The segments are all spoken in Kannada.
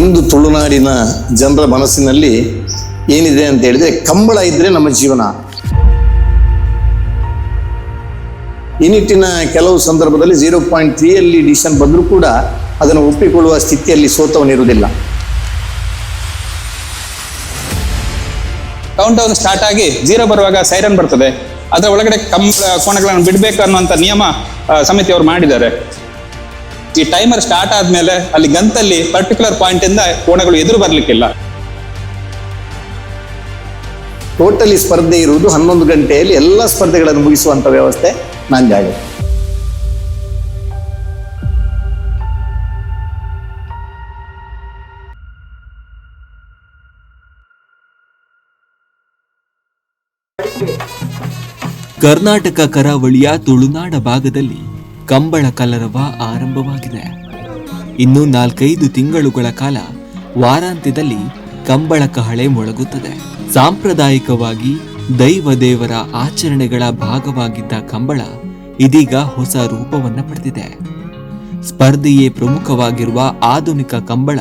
ಇಂದು ತುಳುನಾಡಿನ ಜನರ ಮನಸ್ಸಿನಲ್ಲಿ ಏನಿದೆ ಅಂತ ಹೇಳಿದ್ರೆ, ಕಂಬಳ ಇದ್ರೆ ನಮ್ಮ ಜೀವನ. ಈ ನಿಟ್ಟಿನ ಕೆಲವು ಸಂದರ್ಭದಲ್ಲಿ 0.3 ಡಿಸಿಷನ್ ಬಂದರೂ ಕೂಡ ಅದನ್ನು ಒಪ್ಪಿಕೊಳ್ಳುವ ಸ್ಥಿತಿಯಲ್ಲಿ ಸೋತವನಿರುವುದಿಲ್ಲ. ಕೌಂಟ್ ಡೌನ್ ಸ್ಟಾರ್ಟ್ ಆಗಿ 0 ಬರುವಾಗ ಸೈರನ್ ಬರ್ತದೆ. ಅದರ ಒಳಗಡೆ ಕೋಣಗಳನ್ನು ಬಿಡಬೇಕು ಅನ್ನುವಂಥ ನಿಯಮ ಸಮಿತಿಯವರು ಮಾಡಿದ್ದಾರೆ. ಈ ಟೈಮರ್ ಸ್ಟಾರ್ಟ್ ಆದ್ಮೇಲೆ ಅಲ್ಲಿ ಗಂತಲ್ಲಿ ಪರ್ಟಿಕ್ಯುಲರ್ ಪಾಯಿಂಟ್ ಇಂದ ಕೋಣಗಳು ಎದುರು ಬರ್ಲಿಕ್ಕಿಲ್ಲ. ಟೋಟಲಿ ಸ್ಪರ್ಧೆ ಇರುವುದು 11 ಗಂಟೆಯಲ್ಲಿ ಎಲ್ಲ ಸ್ಪರ್ಧೆಗಳನ್ನು ಮುಗಿಸುವಂತ ವ್ಯವಸ್ಥೆ ನಂಜಾಗಿದೆ. ಕರ್ನಾಟಕ ಕರಾವಳಿಯ ತುಳುನಾಡ ಭಾಗದಲ್ಲಿ ಕಂಬಳ ಕಲರವ ಆರಂಭವಾಗಿದೆ. ಇನ್ನು 4-5 ತಿಂಗಳುಗಳ ಕಾಲ ವಾರಾಂತ್ಯದಲ್ಲಿ ಕಂಬಳ ಕಹಳೆ ಮೊಳಗುತ್ತದೆ. ಸಾಂಪ್ರದಾಯಿಕವಾಗಿ ದೈವ ದೇವರ ಆಚರಣೆಗಳ ಭಾಗವಾಗಿದ್ದ ಕಂಬಳ ಇದೀಗ ಹೊಸ ರೂಪವನ್ನ ಪಡೆದಿದೆ. ಸ್ಪರ್ಧೆಯೇ ಪ್ರಮುಖವಾಗಿರುವ ಆಧುನಿಕ ಕಂಬಳ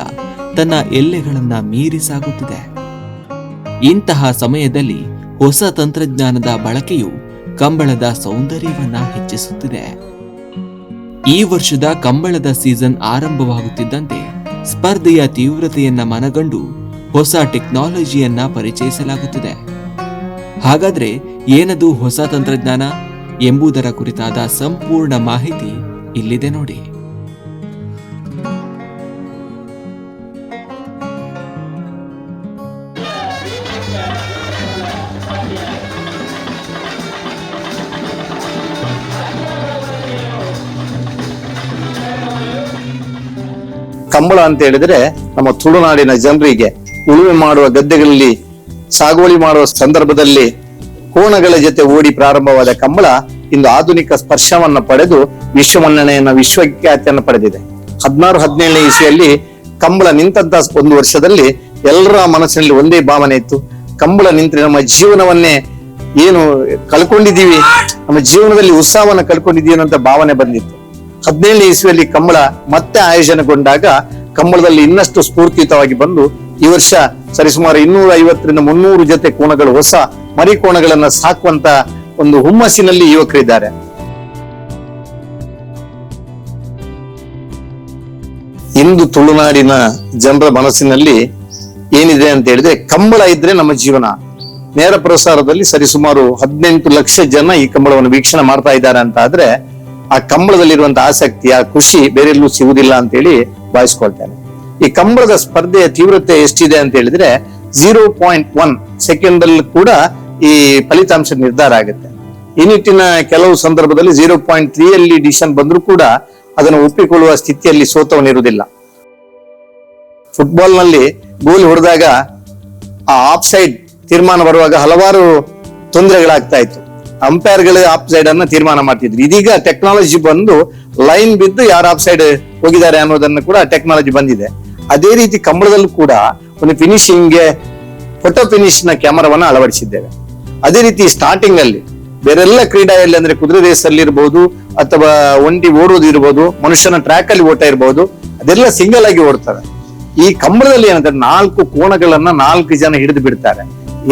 ತನ್ನ ಎಲ್ಲೆಗಳನ್ನ ಮೀರಿ ಸಾಗುತ್ತಿದೆ. ಇಂತಹ ಸಮಯದಲ್ಲಿ ಹೊಸ ತಂತ್ರಜ್ಞಾನದ ಬಳಕೆಯು ಕಂಬಳದ ಸೌಂದರ್ಯವನ್ನ ಹೆಚ್ಚಿಸುತ್ತಿದೆ. ಈ ವರ್ಷದ ಕಂಬಳದ ಸೀಸನ್ ಆರಂಭವಾಗುತ್ತಿದ್ದಂತೆ ಸ್ಪರ್ಧೆಯ ತೀವ್ರತೆಯನ್ನ ಮನಗಂಡು ಹೊಸ ಟೆಕ್ನಾಲಜಿಯನ್ನ ಪರಿಚಯಿಸಲಾಗುತ್ತಿದೆ. ಹಾಗಾದ್ರೆ ಏನದು ಹೊಸ ತಂತ್ರಜ್ಞಾನ ಎಂಬುದರ ಕುರಿತಾದ ಸಂಪೂರ್ಣ ಮಾಹಿತಿ ಇಲ್ಲಿದೆ ನೋಡಿ. ಕಂಬಳ ಅಂತ ಹೇಳಿದ್ರೆ ನಮ್ಮ ತುಳುನಾಡಿನ ಜನರಿಗೆ ಉಳುಮೆ ಮಾಡುವ ಗದ್ದೆಗಳಲ್ಲಿ ಸಾಗುವಳಿ ಮಾಡುವ ಸಂದರ್ಭದಲ್ಲಿ ಕೋಣಗಳ ಜೊತೆ ಓಡಿ ಪ್ರಾರಂಭವಾದ ಕಂಬಳ ಇಂದು ಆಧುನಿಕ ಸ್ಪರ್ಶವನ್ನ ಪಡೆದು ವಿಶ್ವಖ್ಯಾತಿಯನ್ನು ಪಡೆದಿದೆ. 16-17 ಇಸವಿಯಲ್ಲಿ ಕಂಬಳ ನಿಂತಹ ಒಂದು ವರ್ಷದಲ್ಲಿ ಎಲ್ಲರ ಮನಸ್ಸಿನಲ್ಲಿ ಒಂದೇ ಭಾವನೆ ಇತ್ತು. ಕಂಬಳ ನಿಂತರೆ ನಮ್ಮ ಜೀವನವನ್ನೇ ಏನು ಕಳ್ಕೊಂಡಿದ್ದೀವಿ, ನಮ್ಮ ಜೀವನದಲ್ಲಿ ಉತ್ಸಾಹವನ್ನ ಕಳ್ಕೊಂಡಿದ್ದೀವಿ ಅನ್ನೋ ಭಾವನೆ ಬಂದಿತ್ತು. 17 ಇಸವಿಯಲ್ಲಿ ಕಂಬಳ ಮತ್ತೆ ಆಯೋಜನೆಗೊಂಡಾಗ ಕಂಬಳದಲ್ಲಿ ಇನ್ನಷ್ಟು ಸ್ಫೂರ್ತಿಯುತವಾಗಿ ಬಂದು ಈ ವರ್ಷ ಸರಿಸುಮಾರು 250-300 ಜೊತೆ ಕೋಣಗಳು, ಹೊಸ ಮರಿ ಕೋಣಗಳನ್ನ ಸಾಕುವಂತ ಒಂದು ಹುಮ್ಮಸ್ಸಿನಲ್ಲಿ ಯುವಕರಿದ್ದಾರೆ. ಇಂದು ತುಳುನಾಡಿನ ಜನರ ಮನಸ್ಸಿನಲ್ಲಿ ಏನಿದೆ ಅಂತ ಹೇಳಿದ್ರೆ, ಕಂಬಳ ಇದ್ರೆ ನಮ್ಮ ಜೀವನ. ನೇರ ಪ್ರಸಾರದಲ್ಲಿ ಸರಿಸುಮಾರು 18 ಲಕ್ಷ ಜನ ಈ ಕಂಬಳವನ್ನು ವೀಕ್ಷಣೆ ಮಾಡ್ತಾ ಇದ್ದಾರೆ ಅಂತ ಆದ್ರೆ ಆ ಕಂಬಳದಲ್ಲಿರುವಂತಹ ಆಸಕ್ತಿ, ಆ ಖುಷಿ ಬೇರೆಲ್ಲೂ ಸಿಗುವುದಿಲ್ಲ ಅಂತ ಹೇಳಿ ಭಾವಿಸ್ಕೊಳ್ತೇನೆ. ಈ ಕಂಬಳದ ಸ್ಪರ್ಧೆಯ ತೀವ್ರತೆ ಎಷ್ಟಿದೆ ಅಂತ ಹೇಳಿದ್ರೆ 0.1 ಸೆಕೆಂಡ್ ಅಲ್ಲಿ ಕೂಡ ಈ ಫಲಿತಾಂಶ ನಿರ್ಧಾರ ಆಗುತ್ತೆ. ಈ ನಿಟ್ಟಿನ ಕೆಲವು ಸಂದರ್ಭದಲ್ಲಿ 0.3 ಡಿಸಿಷನ್ ಬಂದರೂ ಕೂಡ ಅದನ್ನು ಒಪ್ಪಿಕೊಳ್ಳುವ ಸ್ಥಿತಿಯಲ್ಲಿ ಸೋತವನಿರುವುದಿಲ್ಲ. ಫುಟ್ಬಾಲ್ ನಲ್ಲಿ ಗೋಲ್ ಹೊಡೆದಾಗ ಆ ಆಫ್ ಸೈಡ್ ತೀರ್ಮಾನ ಬರುವಾಗ ಹಲವಾರು ತೊಂದರೆಗಳಾಗ್ತಾ ಇತ್ತು. ಅಂಪೈರ್ಗಳು ಆಫ್ ಸೈಡ್ ಅನ್ನ ತೀರ್ಮಾನ ಮಾಡ್ತಿದ್ರು. ಇದೀಗ ಟೆಕ್ನಾಲಜಿ ಬಂದು ಲೈನ್ ಬಿದ್ದು ಯಾರು ಆಫ್ ಸೈಡ್ ಹೋಗಿದ್ದಾರೆ ಅನ್ನೋದನ್ನು ಕೂಡ ಟೆಕ್ನಾಲಜಿ ಬಂದಿದೆ. ಅದೇ ರೀತಿ ಕಂಬಳದಲ್ಲೂ ಕೂಡ ಒಂದು ಫಿನಿಶಿಂಗ್ಗೆ ಫೋಟೋ ಫಿನಿಶ್ ನ ಕ್ಯಾಮರಾವನ್ನ ಅಳವಡಿಸಿದ್ದೇವೆ. ಅದೇ ರೀತಿ ಸ್ಟಾರ್ಟಿಂಗ್ ಅಲ್ಲಿ ಬೇರೆಲ್ಲ ಕ್ರೀಡೆಯಲ್ಲಿ ಅಂದ್ರೆ ಕುದುರೆ ರೇಸಲ್ಲಿ ಇರಬಹುದು ಅಥವಾ ಒಂಟಿ ಓಡೋದು ಇರಬಹುದು, ಮನುಷ್ಯನ ಟ್ರ್ಯಾಕ್ ಅಲ್ಲಿ ಓಟ ಇರಬಹುದು, ಅದೆಲ್ಲ ಸಿಂಗಲ್ ಆಗಿ ಓಡ್ತಾರೆ. ಈ ಕಂಬಳದಲ್ಲಿ ಏನಂದ್ರೆ 4 ಕೋಣಗಳನ್ನ 4 ಜನ ಹಿಡಿದು ಬಿಡ್ತಾರೆ,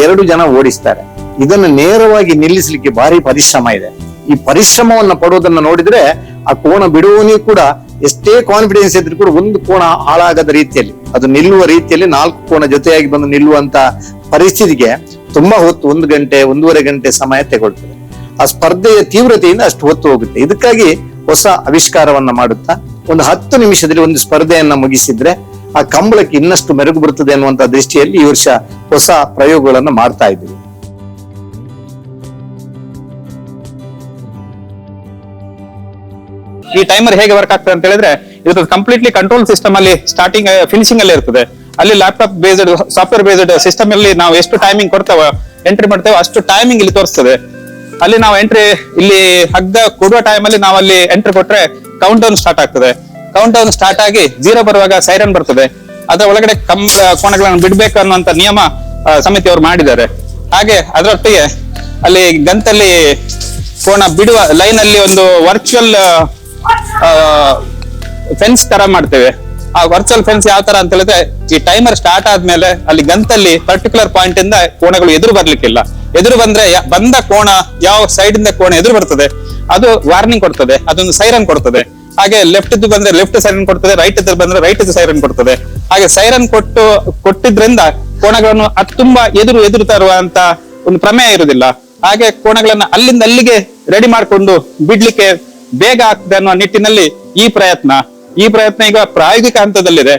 2 ಜನ ಓಡಿಸ್ತಾರೆ. ಇದನ್ನು ನೇರವಾಗಿ ನಿಲ್ಲಿಸಲಿಕ್ಕೆ ಭಾರಿ ಪರಿಶ್ರಮ ಇದೆ. ಈ ಪರಿಶ್ರಮವನ್ನ ಪಡೋದನ್ನ ನೋಡಿದ್ರೆ ಆ ಕೋಣ ಬಿಡುವವನಿಗೂ ಕೂಡ ಎಷ್ಟೇ ಕಾನ್ಫಿಡೆನ್ಸ್ ಇದ್ರೂ ಕೂಡ ಒಂದು ಕೋಣ ಹಾಳಾಗದ ರೀತಿಯಲ್ಲಿ, ಅದು ನಿಲ್ಲುವ ರೀತಿಯಲ್ಲಿ 4 ಕೋಣ ಜೊತೆಯಾಗಿ ಬಂದು ನಿಲ್ಲುವಂತ ಪರಿಸ್ಥಿತಿಗೆ ತುಂಬಾ ಹೊತ್ತು 1 ಗಂಟೆ 1.5 ಗಂಟೆ ಸಮಯ ತಗೊಳ್ತದೆ. ಆ ಸ್ಪರ್ಧೆಯ ತೀವ್ರತೆಯಿಂದ ಅಷ್ಟು ಹೊತ್ತು ಹೋಗುತ್ತೆ. ಇದಕ್ಕಾಗಿ ಹೊಸ ಆವಿಷ್ಕಾರವನ್ನ ಮಾಡುತ್ತಾ ಒಂದು 10 ನಿಮಿಷದಲ್ಲಿ ಒಂದು ಸ್ಪರ್ಧೆಯನ್ನ ಮುಗಿಸಿದ್ರೆ ಆ ಕಂಬಳಕ್ಕೆ ಇನ್ನಷ್ಟು ಮೆರುಗು ಬರುತ್ತದೆ ಅನ್ನುವಂತ ದೃಷ್ಟಿಯಲ್ಲಿ ಈ ವರ್ಷ ಹೊಸ ಪ್ರಯೋಗಗಳನ್ನ ಮಾಡ್ತಾ ಇದ್ದೀವಿ. ಈ ಟೈಮರ್ ಹೇಗೆ ವರ್ಕ್ ಆಗ್ತದೆ ಅಂತ ಹೇಳಿದ್ರೆ, ಇದು ಕಂಪ್ಲೀಟ್ಲಿ ಕಂಟ್ರೋಲ್ ಸಿಸ್ಟಮ್ ಅಲ್ಲಿ ಸ್ಟಾರ್ಟಿಂಗ್ ಫಿನಿಶಿಂಗ್ ಅಲ್ಲಿ ಇರ್ತದೆ. ಅಲ್ಲಿ laptop based software based system ಅಲ್ಲಿ ನಾವು ಎಷ್ಟು ಟೈಮಿಂಗ್ ಕೊಡ್ತೇವೆ, ಎಂಟ್ರಿ ಮಾಡ್ತೇವೆ, ಅಷ್ಟು ಟೈಮಿಂಗ್ ಇಲ್ಲಿ ತೋರಿಸ್ತದೆ. ಅಲ್ಲಿ ನಾವು ಎಂಟ್ರಿ ಇಲ್ಲಿ ಹಗ್ಗ ಕೊಡುವ ಟೈಮ್ ಅಲ್ಲಿ ನಾವು ಅಲ್ಲಿ ಎಂಟ್ರಿ ಕೊಟ್ರೆ ಕೌಂಟ್ ಡೌನ್ ಸ್ಟಾರ್ಟ್ ಆಗ್ತದೆ. ಕೌಂಟ್ ಡೌನ್ ಸ್ಟಾರ್ಟ್ ಆಗಿ 0 ಬರುವಾಗ ಸೈರನ್ ಬರ್ತದೆ. ಅದರ ಒಳಗಡೆ ಕೋಣಗಳನ್ನು ಬಿಡಬೇಕು ಅನ್ನುವಂತ ನಿಯಮ ಸಮಿತಿಯವರು ಮಾಡಿದ್ದಾರೆ. ಹಾಗೆ ಅದರೊಟ್ಟಿಗೆ ಅಲ್ಲಿ ಗಂತಲ್ಲಿ ಕೋಣ ಬಿಡುವ ಲೈನ್ ಅಲ್ಲಿ ಒಂದು ವರ್ಚುವಲ್ ಫೆನ್ಸ್ ತರ ಮಾಡ್ತೇವೆ. ಆ ವರ್ಚುವಲ್ ಫೆನ್ಸ್ ಯಾವ ತರ ಅಂತ ಹೇಳಿದ್ರೆ, ಈ ಟೈಮರ್ ಸ್ಟಾರ್ಟ್ ಆದ್ಮೇಲೆ ಅಲ್ಲಿ ಗಂತಲ್ಲಿ ಪರ್ಟಿಕ್ಯುಲರ್ ಪಾಯಿಂಟ್ ಇಂದ ಕೋಣಗಳು ಎದುರು ಬರ್ಲಿಕ್ಕಿಲ್ಲ. ಎದುರು ಬಂದ್ರೆ ಬಂದ ಕೋಣ ಯಾವ ಸೈಡ್ ಇಂದ ಕೋಣ ಎದುರು ಬರ್ತದೆ ಅದು ವಾರ್ನಿಂಗ್ ಕೊಡ್ತದೆ, ಅದೊಂದು ಸೈರನ್ ಕೊಡ್ತದೆ. ಹಾಗೆ ಲೆಫ್ಟ್ ಇದ್ದು ಬಂದ್ರೆ ಲೆಫ್ಟ್ ಸೈರನ್ ಕೊಡ್ತದೆ, ರೈಟ್ ಇದ್ದು ಬಂದ್ರೆ ರೈಟ್ ಇದ್ದು ಸೈರನ್ ಕೊಡ್ತದೆ. ಹಾಗೆ ಸೈರನ್ ಕೊಟ್ಟಿದ್ರಿಂದ ಕೋಣಗಳನ್ನು ತುಂಬಾ ಎದುರು ತರುವಂತ ಒಂದು ಪ್ರಮೇಯ ಇರುವುದಿಲ್ಲ. ಹಾಗೆ ಕೋಣಗಳನ್ನ ಅಲ್ಲಿಂದ ಅಲ್ಲಿಗೆ ರೆಡಿ ಮಾಡ್ಕೊಂಡು ಬಿಡ್ಲಿಕ್ಕೆ ಬೇಗ ಆಗ್ತದೆ ಅನ್ನುವ ನಿಟ್ಟಿನಲ್ಲಿ ಈ ಪ್ರಯತ್ನ ಈಗ ಪ್ರಾಯೋಗಿಕ ಹಂತದಲ್ಲಿದೆ.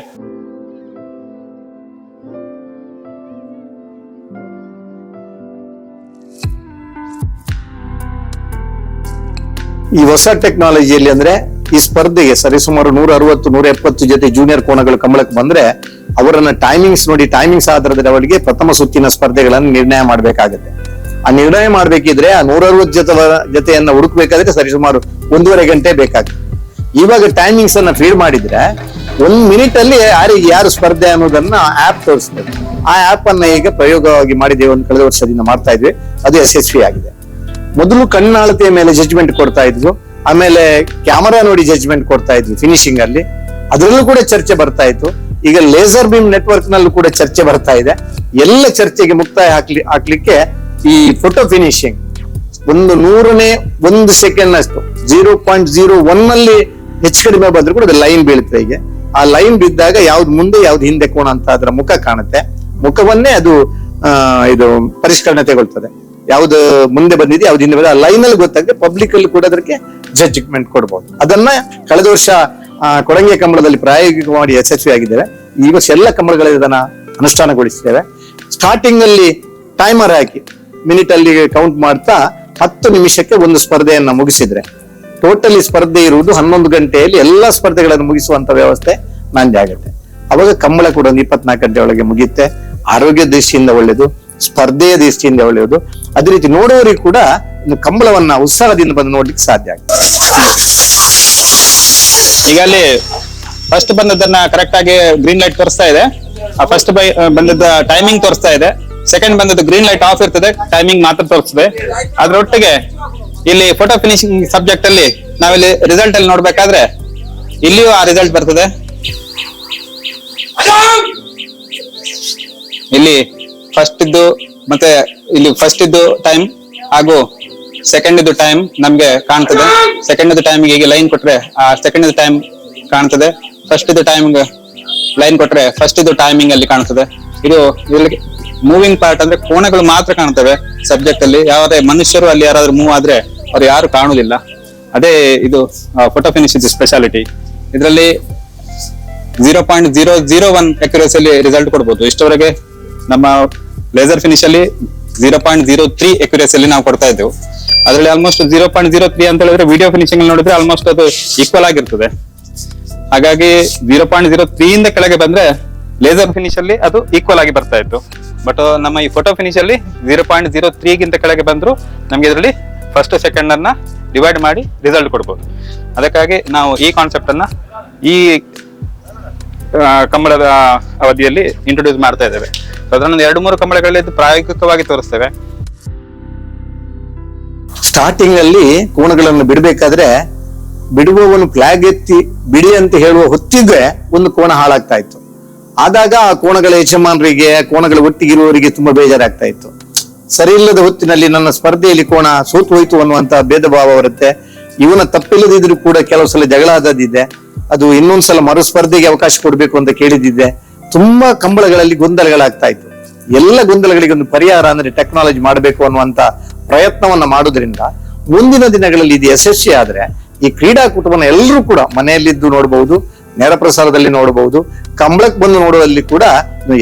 ಈ ಹೊಸ ಟೆಕ್ನಾಲಜಿಯಲ್ಲಿ ಅಂದ್ರೆ ಈ ಸ್ಪರ್ಧೆಗೆ ಸರಿಸುಮಾರು 160-170 ಜೊತೆ ಜೂನಿಯರ್ ಕೋಣಗಳು ಕಂಬಳಕ್ಕೆ ಬಂದ್ರೆ ಅವರನ್ನ ಟೈಮಿಂಗ್ಸ್ ನೋಡಿ, ಟೈಮಿಂಗ್ಸ್ ಆಧಾರದ ಅವರಿಗೆ ಪ್ರಥಮ ಸುತ್ತಿನ ಸ್ಪರ್ಧೆಗಳನ್ನು ನಿರ್ಣಯ ಮಾಡ್ಬೇಕಾಗತ್ತೆ. ಆ ನಿರ್ಣಯ ಮಾಡ್ಬೇಕಿದ್ರೆ ಆ 160 ಜೊತೆಯನ್ನ ಹುಡುಕ್ಬೇಕಾದ್ರೆ ಸರಿಸುಮಾರು 1.5 ಗಂಟೆ ಬೇಕಾಗ್ತದೆ. ಇವಾಗ ಟೈಮಿಂಗ್ಸ್ ಅನ್ನ ಫೀಡ್ ಮಾಡಿದ್ರೆ 1 ಮಿನಿಟ್ ಅಲ್ಲಿ ಯಾರು ಸ್ಪರ್ಧೆ ಅನ್ನೋದನ್ನ ಆಪ್ ತೋರಿಸ್ತದೆ. ಆ ಆಪ್ ಅನ್ನ ಈಗ ಪ್ರಯೋಗವಾಗಿ ಮಾಡಿದ್ದೇವೆ, ಒಂದು ಕಳೆದ ವರ್ಷದಿಂದ ಮಾಡ್ತಾ ಇದ್ವಿ, ಅದು ಯಶಸ್ವಿ ಆಗಿದೆ. ಮೊದಲು ಕಣ್ಣಾಳತೆಯ ಮೇಲೆ ಜಡ್ಜ್ಮೆಂಟ್ ಕೊಡ್ತಾ ಇದ್ವು, ಆಮೇಲೆ ಕ್ಯಾಮರಾ ನೋಡಿ ಜಡ್ಜ್ಮೆಂಟ್ ಕೊಡ್ತಾ ಇದ್ವಿ ಫಿನಿಶಿಂಗ್ ಅಲ್ಲಿ, ಅದರಲ್ಲೂ ಕೂಡ ಚರ್ಚೆ ಬರ್ತಾ ಇತ್ತು. ಈಗ ಲೇಸರ್ ಬೀಮ್ ನೆಟ್ವರ್ಕ್ ನಲ್ಲೂ ಕೂಡ ಚರ್ಚೆ ಬರ್ತಾ ಇದೆ. ಎಲ್ಲ ಚರ್ಚೆಗೆ ಮುಕ್ತಾಯ ಹಾಕ್ಲಿಕ್ಕೆ ಈ ಫೋಟೋ ಫಿನಿಶಿಂಗ್ 1/100 ಸೆಕೆಂಡ್ ಅಷ್ಟು 0.01 ಅಲ್ಲಿ ಹೆಚ್ಚು ಕಡಿಮೆ ಬಂದ್ರು ಕೂಡ ಅದು ಲೈನ್ ಬೀಳುತ್ತೆ. ಈಗ ಆ ಲೈನ್ ಬಿದ್ದಾಗ ಯಾವ್ದು ಮುಂದೆ ಯಾವ್ದು ಹಿಂದೆ ಕೋಣ ಅಂತ ಅದರ ಮುಖ ಕಾಣುತ್ತೆ. ಮುಖವನ್ನೇ ಅದು ಇದು ಪರಿಷ್ಕರಣೆ ತಗೊಳ್ತದೆ, ಯಾವ್ದು ಮುಂದೆ ಬಂದಿದೆ ಯಾವ್ದು ಹಿಂದೆ ಬಂದಿದೆ ಆ ಲೈನ್ ಅಲ್ಲಿ ಗೊತ್ತಾಗುತ್ತೆ. ಪಬ್ಲಿಕ್ ಅಲ್ಲಿ ಕೂಡ ಅದಕ್ಕೆ ಜಡ್ಜ್ಮೆಂಟ್ ಕೊಡ್ಬೋದು. ಅದನ್ನ ಕಳೆದ ವರ್ಷ ಕೊಡಂಗೆ ಕಂಬಳದಲ್ಲಿ ಪ್ರಾಯೋಗಿಕ ಮಾಡಿ ಯಶಸ್ವಿ ಆಗಿದ್ದೇವೆ. ಈ ವರ್ಷ ಎಲ್ಲ ಕಂಬಳಗಳಲ್ಲಿ ಇದನ್ನ ಅನುಷ್ಠಾನಗೊಳಿಸ್ತೇವೆ. ಸ್ಟಾರ್ಟಿಂಗ್ ಅಲ್ಲಿ ಟೈಮರ್ ಹಾಕಿ ಮಿನಿಟ್ ಅಲ್ಲಿ ಕೌಂಟ್ ಮಾಡ್ತಾ 10 ನಿಮಿಷಕ್ಕೆ ಒಂದು ಸ್ಪರ್ಧೆಯನ್ನ ಮುಗಿಸಿದ್ರೆ ಟೋಟಲಿ ಸ್ಪರ್ಧೆ ಇರುವುದು 11 ಗಂಟೆಯಲ್ಲಿ ಎಲ್ಲಾ ಸ್ಪರ್ಧೆಗಳನ್ನು ಮುಗಿಸುವಂತ ವ್ಯವಸ್ಥೆ ನಂದೇ ಆಗುತ್ತೆ. ಅವಾಗ ಕಂಬಳ ಕೂಡ ಒಂದು 24 ಗಂಟೆ ಒಳಗೆ ಮುಗಿಯುತ್ತೆ. ಆರೋಗ್ಯ ದೃಷ್ಟಿಯಿಂದ ಒಳ್ಳೆಯದು, ಸ್ಪರ್ಧೆಯ ದೃಷ್ಟಿಯಿಂದ ಒಳ್ಳೆಯದು. ಅದೇ ರೀತಿ ನೋಡುವವರಿಗೆ ಕೂಡ ಒಂದು ಕಂಬಳವನ್ನ ಉತ್ಸಾಹದಿಂದ ಬಂದು ನೋಡ್ಲಿಕ್ಕೆ ಸಾಧ್ಯ ಆಗುತ್ತೆ. ಈಗ ಅಲ್ಲಿ ಫಸ್ಟ್ ಬಂದದನ್ನ ಕರೆಕ್ಟ್ ಆಗಿ ಗ್ರೀನ್ ಲೈಟ್ ತೋರಿಸ್ತಾ ಇದೆ. ಆ ಫಸ್ಟ್ ಬಂದದ ಟೈಮಿಂಗ್ ತೋರಿಸ್ತಾ ಇದೆ. ಸೆಕೆಂಡ್ ಬಂದದ್ದು ಗ್ರೀನ್ ಲೈಟ್ ಆಫ್ ಇರ್ತದೆ, ಟೈಮಿಂಗ್ ಮಾತ್ರ ತೋರಿಸ್ತದೆ. ಅದ್ರೊಟ್ಟಿಗೆ ಇಲ್ಲಿ ಫೋಟೋ ಫಿನಿಶಿಂಗ್ ಸಬ್ಜೆಕ್ಟ್ ಅಲ್ಲಿ ನಾವಿಲ್ಲಿ ರಿಸಲ್ಟ್ ಅಲ್ಲಿ ನೋಡ್ಬೇಕಾದ್ರೆ ಇಲ್ಲಿಯೂ ಆ ರಿಸಲ್ಟ್ ಬರ್ತದೆ. ಇಲ್ಲಿ ಫಸ್ಟ್ ಇದ್ದು ಮತ್ತೆ ಇಲ್ಲಿ ಫಸ್ಟ್ ಇದ್ದು ಟೈಮ್ ಹಾಗೂ ಸೆಕೆಂಡ್ ಇದ್ದು ಟೈಮ್ ನಮ್ಗೆ ಕಾಣ್ತದೆ. ಸೆಕೆಂಡ್ ಇದ್ದು ಟೈಮಿಗೆ ಈಗ ಲೈನ್ ಕೊಟ್ರೆ ಆ ಸೆಕೆಂಡ್ ಇದ್ದು ಟೈಮ್ ಕಾಣ್ತದೆ. ಫಸ್ಟ್ ಇದ್ದು ಟೈಮಿಂಗ್ ಲೈನ್ ಕೊಟ್ರೆ ಫಸ್ಟ್ ಇದ್ದು ಟೈಮಿಂಗ್ ಅಲ್ಲಿ ಕಾಣ್ತದೆ. ಇದು ಇಲ್ಲಿ ಮೂವಿಂಗ್ ಪಾರ್ಟ್ ಅಂದ್ರೆ ಕೋಣಗಳು ಮಾತ್ರ ಕಾಣ್ತವೆ ಸಬ್ಜೆಕ್ಟ್ ಅಲ್ಲಿ. ಯಾವುದೇ ಮನುಷ್ಯರು ಅಲ್ಲಿ ಯಾರಾದ್ರೂ ಮೂವ್ ಆದ್ರೆ ಅವ್ರು ಯಾರು ಕಾಣುದಿಲ್ಲ. ಅದೇ ಇದು ಫೋಟೋ ಫಿನಿಶ್ ಇದು ಸ್ಪೆಷಾಲಿಟಿ. ಇದರಲ್ಲಿ 0.001 ಅಕ್ಯುರೇಸಿಯಲ್ಲಿ ರಿಸಲ್ಟ್ ಕೊಡ್ಬೋದು. ಇಷ್ಟವರೆಗೆ ನಮ್ಮ ಲೇಸರ್ ಫಿನಿಶ್ ಅಲ್ಲಿ 0.03 ಅಕ್ಯುರೇಸಿಯಲ್ಲಿ ನಾವು ಕೊಡ್ತಾ ಇದ್ದೇವೆ. ಅದರಲ್ಲಿ ಆಲ್ಮೋಸ್ಟ್ 0.03 ಅಂತ ಹೇಳಿದ್ರೆ ವಿಡಿಯೋ ಫಿನಿಶಿಂಗ್ ಅಲ್ಲಿ ನೋಡಿದ್ರೆ ಆಲ್ಮೋಸ್ಟ್ ಅದು ಈಕ್ವಲ್ ಆಗಿರ್ತದೆ. ಹಾಗಾಗಿ 0.03 ಇಂದ ಕೆಳಗೆ ಬಂದ್ರೆ ಲೇಸರ್ ಫಿನಿಶ್ ಅಲ್ಲಿ ಅದು ಈಕ್ವಲ್ ಆಗಿ ಬರ್ತಾ ಇತ್ತು. ಬಟ್ ನಮ್ಮ ಈ ಫೋಟೋ ಫಿನಿಶ್ ಅಲ್ಲಿ 0.03 ಗಿಂತ ಕೆಳಗೆ ಬಂದ್ರು ನಮ್ಗೆ ಇದರಲ್ಲಿ ಫಸ್ಟ್ ಸೆಕೆಂಡ್ ಅನ್ನ ಡಿವೈಡ್ ಮಾಡಿ ರಿಸಲ್ಟ್ ಕೊಡ್ಬೋದು. ಅದಕ್ಕಾಗಿ ನಾವು ಈ ಕಾನ್ಸೆಪ್ಟ್ ಅನ್ನ ಈ ಕಂಬಳದ ಅವಧಿಯಲ್ಲಿ ಇಂಟ್ರೊಡ್ಯೂಸ್ ಮಾಡ್ತಾ ಇದ್ದೇವೆ. ಅದರೊಂದು 2-3 ಕಂಬಳಗಳಲ್ಲಿ ಪ್ರಾಯೋಗಿಕವಾಗಿ ತೋರಿಸ್ತೇವೆ. ಸ್ಟಾರ್ಟಿಂಗ್ ಅಲ್ಲಿ ಕೋಣಗಳನ್ನು ಬಿಡಬೇಕಾದ್ರೆ ಬಿಡುವವನು ಫ್ಲಾಗ್ ಎತ್ತಿ ಬಿಡಿ ಅಂತ ಹೇಳುವ ಹೊತ್ತಿಗೆ ಒಂದು ಕೋಣ ಹಾಳಾಗ್ತಾ ಇತ್ತು. ಆದಾಗ ಆ ಕೋಣಗಳ ಯಜಮಾನರಿಗೆ, ಕೋಣಗಳ ಒಟ್ಟಿಗಿರುವವರಿಗೆ ತುಂಬಾ ಬೇಜಾರಾಗ್ತಾ ಇತ್ತು. ಸರಿ ಇಲ್ಲದ ಹೊತ್ತಿನಲ್ಲಿ ನನ್ನ ಸ್ಪರ್ಧೆಯಲ್ಲಿ ಕೋಣ ಸೋತು ಹೋಯ್ತು ಅನ್ನುವಂತ ಭೇದ ಭಾವ ಬರುತ್ತೆ. ಇವನ ತಪ್ಪಿಲ್ಲದಿದ್ರು ಕೂಡ ಕೆಲವು ಸಲ ಜಗಳ ಆದದಿದೆ. ಅದು ಇನ್ನೊಂದ್ಸಲ ಮರುಸ್ಪರ್ಧೆಗೆ ಅವಕಾಶ ಕೊಡ್ಬೇಕು ಅಂತ ಕೇಳಿದಿದ್ದೆ. ತುಂಬಾ ಕಂಬಳಗಳಲ್ಲಿ ಗೊಂದಲಗಳಾಗ್ತಾ ಇತ್ತು. ಎಲ್ಲ ಗೊಂದಲಗಳಿಗೆ ಒಂದು ಪರಿಹಾರ ಅಂದ್ರೆ ಟೆಕ್ನಾಲಜಿ ಮಾಡಬೇಕು ಅನ್ನುವಂತ ಪ್ರಯತ್ನವನ್ನ ಮಾಡೋದ್ರಿಂದ ಮುಂದಿನ ದಿನಗಳಲ್ಲಿ ಇದು ಯಶಸ್ವಿ ಆದ್ರೆ ಈ ಕ್ರೀಡಾಕೂಟವನ್ನ ಎಲ್ಲರೂ ಕೂಡ ಮನೆಯಲ್ಲಿದ್ದು ನೋಡಬಹುದು, ನೇರ ಪ್ರಸಾರದಲ್ಲಿ ನೋಡಬಹುದು, ಕಂಬಳಕ್ಕೆ ಬಂದು ನೋಡುವಲ್ಲಿ ಕೂಡ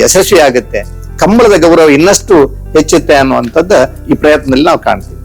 ಯಶಸ್ವಿ ಆಗುತ್ತೆ. ಕಂಬಳದ ಗೌರವ ಇನ್ನಷ್ಟು ಹೆಚ್ಚುತ್ತೆ ಅನ್ನುವಂಥದ್ದು ಈ ಪ್ರಯತ್ನದಲ್ಲಿ ನಾವು ಕಾಣ್ತೀವಿ.